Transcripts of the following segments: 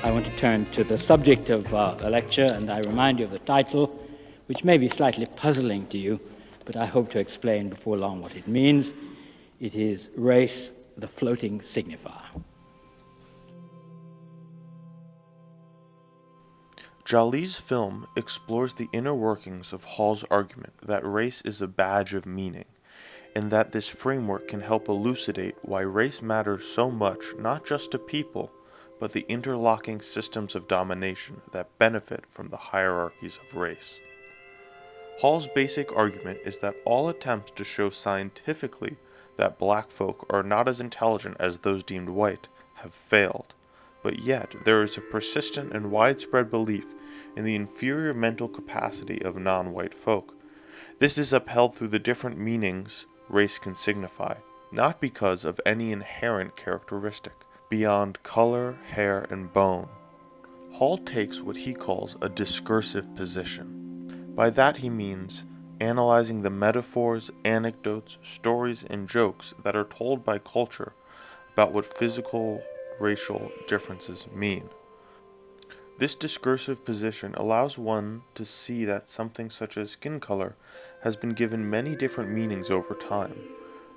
I want to turn to the subject of the lecture, and I remind you of the title, which may be slightly puzzling to you, but I hope to explain before long what it means. It is Race, the Floating Signifier. Jolie's film explores the inner workings of Hall's argument that race is a badge of meaning, and that this framework can help elucidate why race matters so much not just to people, but the interlocking systems of domination that benefit from the hierarchies of race. Hall's basic argument is that all attempts to show scientifically that black folk are not as intelligent as those deemed white have failed, but yet there is a persistent and widespread belief in the inferior mental capacity of non-white folk. This is upheld through the different meanings race can signify, not because of any inherent characteristic beyond color, hair, and bone. Hall takes what he calls a discursive position. By that he means analyzing the metaphors, anecdotes, stories, and jokes that are told by culture about what physical, racial differences mean. This discursive position allows one to see that something such as skin color has been given many different meanings over time.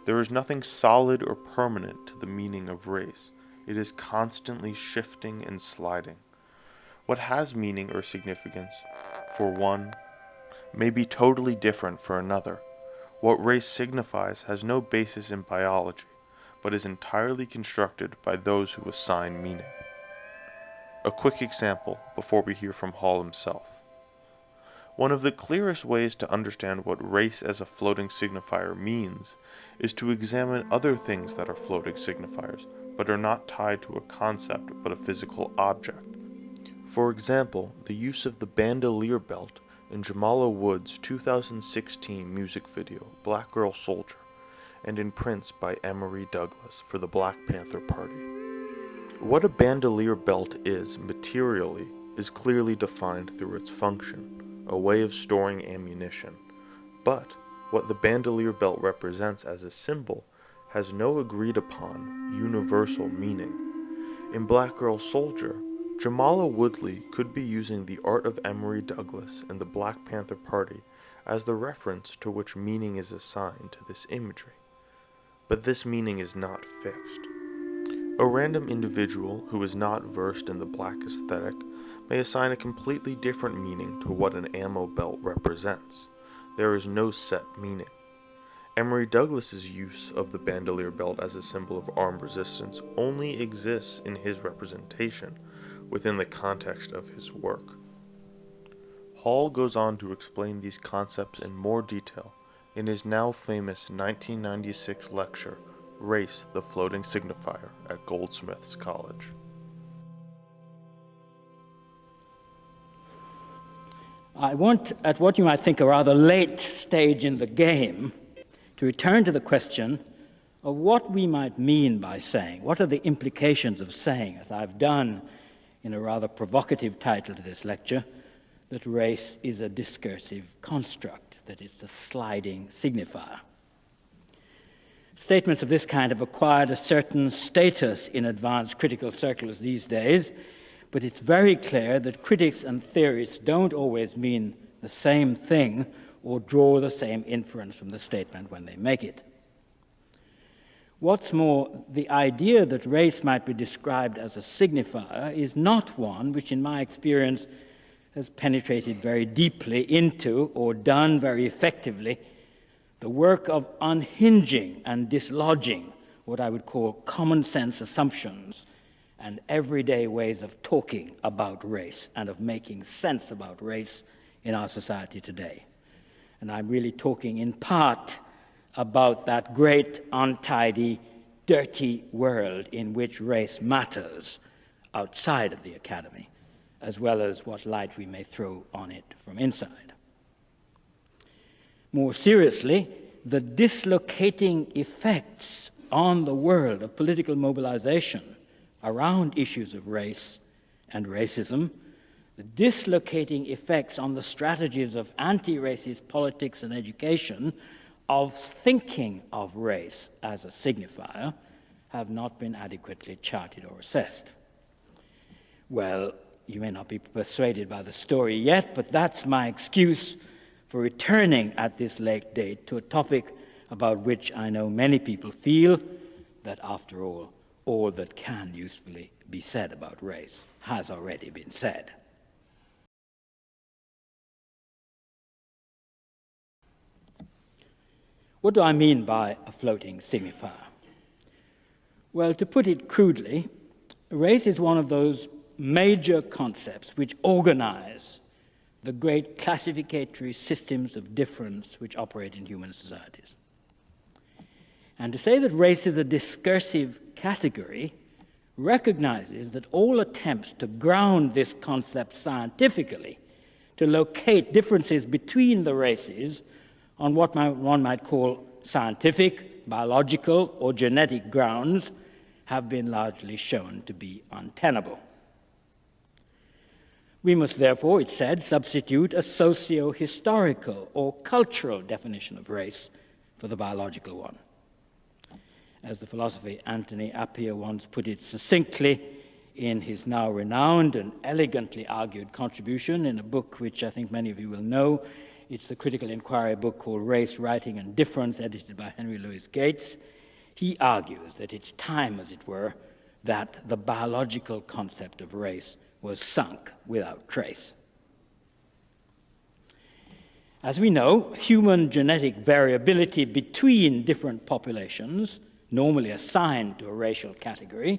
There is nothing solid or permanent to the meaning of race. It is constantly shifting and sliding. What has meaning or significance for one may be totally different for another. What race signifies has no basis in biology, but is entirely constructed by those who assign meaning. A quick example before we hear from Hall himself. One of the clearest ways to understand what race as a floating signifier means is to examine other things that are floating signifiers, but are not tied to a concept but a physical object. For example, the use of the bandolier belt in Jamala Wood's 2016 music video, Black Girl Soldier, and in prints by Emory Douglas for the Black Panther Party. What a bandolier belt is, materially, is clearly defined through its function, a way of storing ammunition. But what the bandolier belt represents as a symbol has no agreed-upon, universal meaning. In Black Girl Soldier, Jamala Woodley could be using the art of Emory Douglas and the Black Panther Party as the reference to which meaning is assigned to this imagery. But this meaning is not fixed. A random individual who is not versed in the black aesthetic may assign a completely different meaning to what an ammo belt represents. There is no set meaning. Emory Douglas's use of the bandolier belt as a symbol of armed resistance only exists in his representation within the context of his work. Hall goes on to explain these concepts in more detail in his now famous 1996 lecture, Race, the Floating Signifier, at Goldsmiths College. I want, at what you might think a rather late stage in the game, to return to the question of what we might mean by saying. What are the implications of saying, as I've done in a rather provocative title to this lecture, that race is a discursive construct, that it's a sliding signifier. Statements of this kind have acquired a certain status in advanced critical circles these days, but it's very clear that critics and theorists don't always mean the same thing or draw the same inference from the statement when they make it. What's more, the idea that race might be described as a signifier is not one which, in my experience, has penetrated very deeply into or done very effectively the work of unhinging and dislodging what I would call common sense assumptions and everyday ways of talking about race and of making sense about race in our society today. And I'm really talking in part about that great, untidy, dirty world in which race matters outside of the academy, as well as what light we may throw on it from inside. More seriously, the dislocating effects on the world of political mobilization around issues of race and racism, the dislocating effects on the strategies of anti-racist politics and education of thinking of race as a signifier have not been adequately charted or assessed. Well, you may not be persuaded by the story yet, but that's my excuse for returning at this late date to a topic about which I know many people feel that, after all that can usefully be said about race has already been said. What do I mean by a floating signifier? Well, to put it crudely, race is one of those major concepts which organize the great classificatory systems of difference which operate in human societies. And to say that race is a discursive category recognizes that all attempts to ground this concept scientifically, to locate differences between the races on what one might call scientific, biological, or genetic grounds, have been largely shown to be untenable. We must therefore, it said, substitute a socio-historical or cultural definition of race for the biological one. As the philosopher Anthony Appiah once put it succinctly in his now renowned and elegantly argued contribution in a book which I think many of you will know. It's the critical inquiry book called Race, Writing, and Difference, edited by Henry Louis Gates. He argues that it's time, as it were, that the biological concept of race was sunk without trace. As we know, human genetic variability between different populations, normally assigned to a racial category,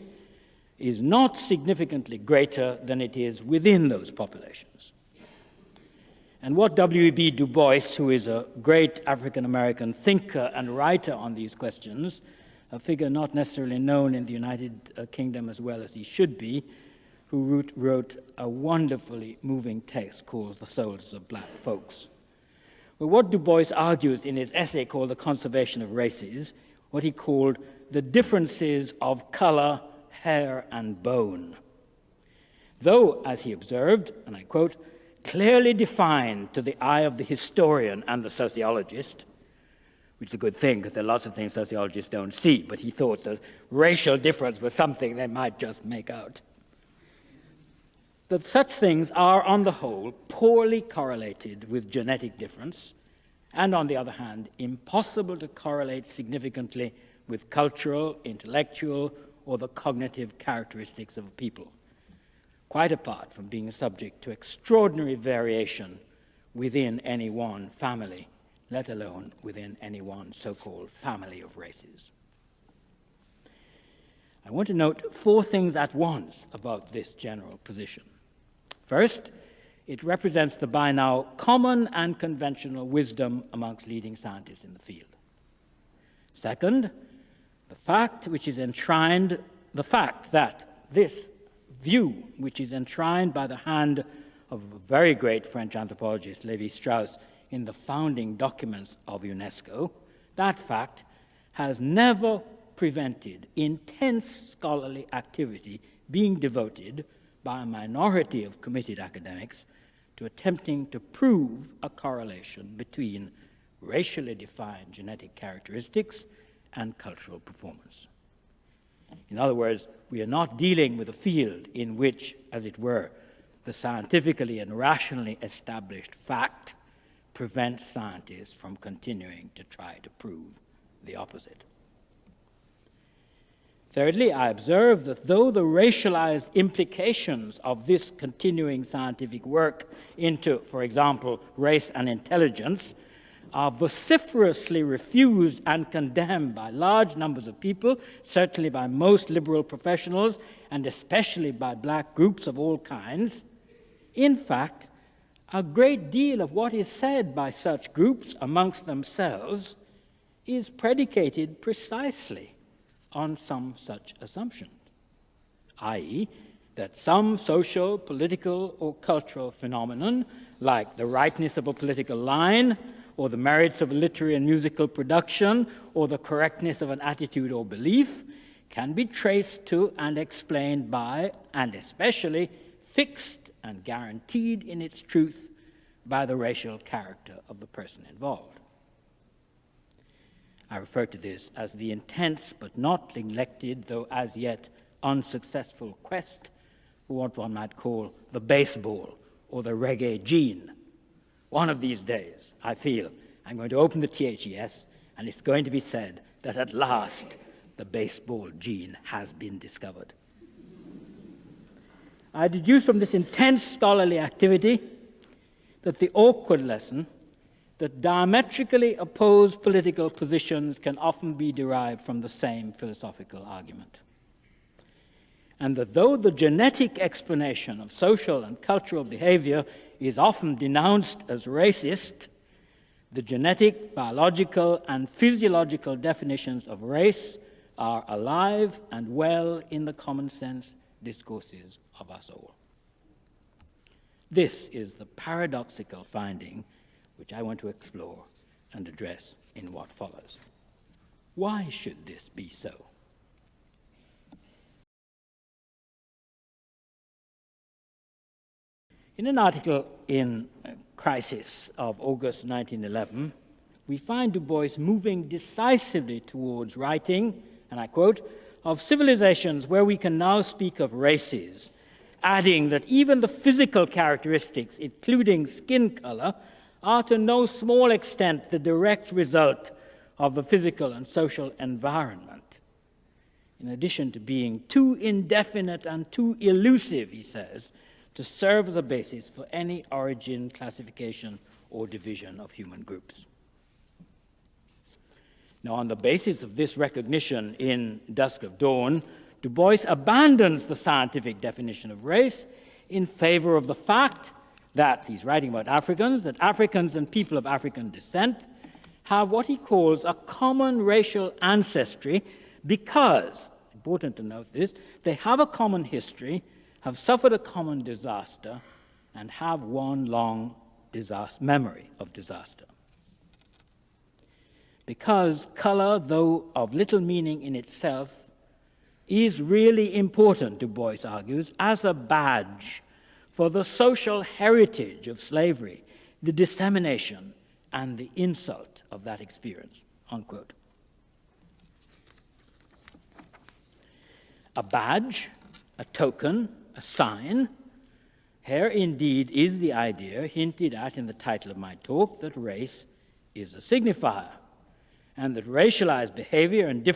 is not significantly greater than it is within those populations. And what W.E.B. Du Bois, who is a great African-American thinker and writer on these questions, a figure not necessarily known in the United Kingdom as well as he should be, who wrote a wonderfully moving text called The Souls of Black Folks. Well, what Du Bois argues in his essay called The Conservation of Races, what he called the differences of color, hair, and bone. Though, as he observed, and I quote, clearly defined to the eye of the historian and the sociologist, which is a good thing because there are lots of things sociologists don't see, but he thought that racial difference was something they might just make out. That such things are, on the whole, poorly correlated with genetic difference, and on the other hand, impossible to correlate significantly with cultural, intellectual, or the cognitive characteristics of a people, quite apart from being subject to extraordinary variation within any one family, let alone within any one so-called family of races. I want to note 4 things at once about this general position. First, it represents the by now common and conventional wisdom amongst leading scientists in the field. Second, the fact that this view, which is enshrined by the hand of a very great French anthropologist, Lévi-Strauss, in the founding documents of UNESCO, that fact has never prevented intense scholarly activity being devoted by a minority of committed academics to attempting to prove a correlation between racially defined genetic characteristics and cultural performance. In other words, we are not dealing with a field in which, as it were, the scientifically and rationally established fact prevents scientists from continuing to try to prove the opposite. Thirdly, I observe that though the racialized implications of this continuing scientific work into, for example, race and intelligence are vociferously refused and condemned by large numbers of people, certainly by most liberal professionals, and especially by black groups of all kinds, in fact, a great deal of what is said by such groups amongst themselves is predicated precisely on some such assumption, i.e., that some social, political, or cultural phenomenon, like the rightness of a political line, or the merits of a literary and musical production, or the correctness of an attitude or belief, can be traced to and explained by, and especially fixed and guaranteed in its truth by the racial character of the person involved. I refer to this as the intense but not neglected, though as yet unsuccessful quest what one might call the baseball or the reggae gene. One of these days, I feel, I'm going to open the THES, and it's going to be said that at last the baseball gene has been discovered. I deduce from this intense scholarly activity that the awkward lesson that diametrically opposed political positions can often be derived from the same philosophical argument. And that though the genetic explanation of social and cultural behavior is often denounced as racist, the genetic, biological, and physiological definitions of race are alive and well in the common sense discourses of us all. This is the paradoxical finding which I want to explore and address in what follows. Why should this be so? In an article in Crisis of August 1911, we find Du Bois moving decisively towards writing, and I quote, of civilizations where we can now speak of races, adding that even the physical characteristics, including skin color, are to no small extent the direct result of the physical and social environment. In addition to being too indefinite and too elusive, he says, to serve as a basis for any origin, classification, or division of human groups. Now, on the basis of this recognition in Dusk of Dawn, Du Bois abandons the scientific definition of race in favor of the fact that, he's writing about Africans, that Africans and people of African descent have what he calls a common racial ancestry because, important to note this, they have a common history, have suffered a common disaster, and have one long memory of disaster. Because color, though of little meaning in itself, is really important, Du Bois argues, as a badge for the social heritage of slavery, the dissemination and the insult of that experience, unquote. A badge, a token, a sign. Here indeed is the idea hinted at in the title of my talk that race is a signifier, and that racialized behavior and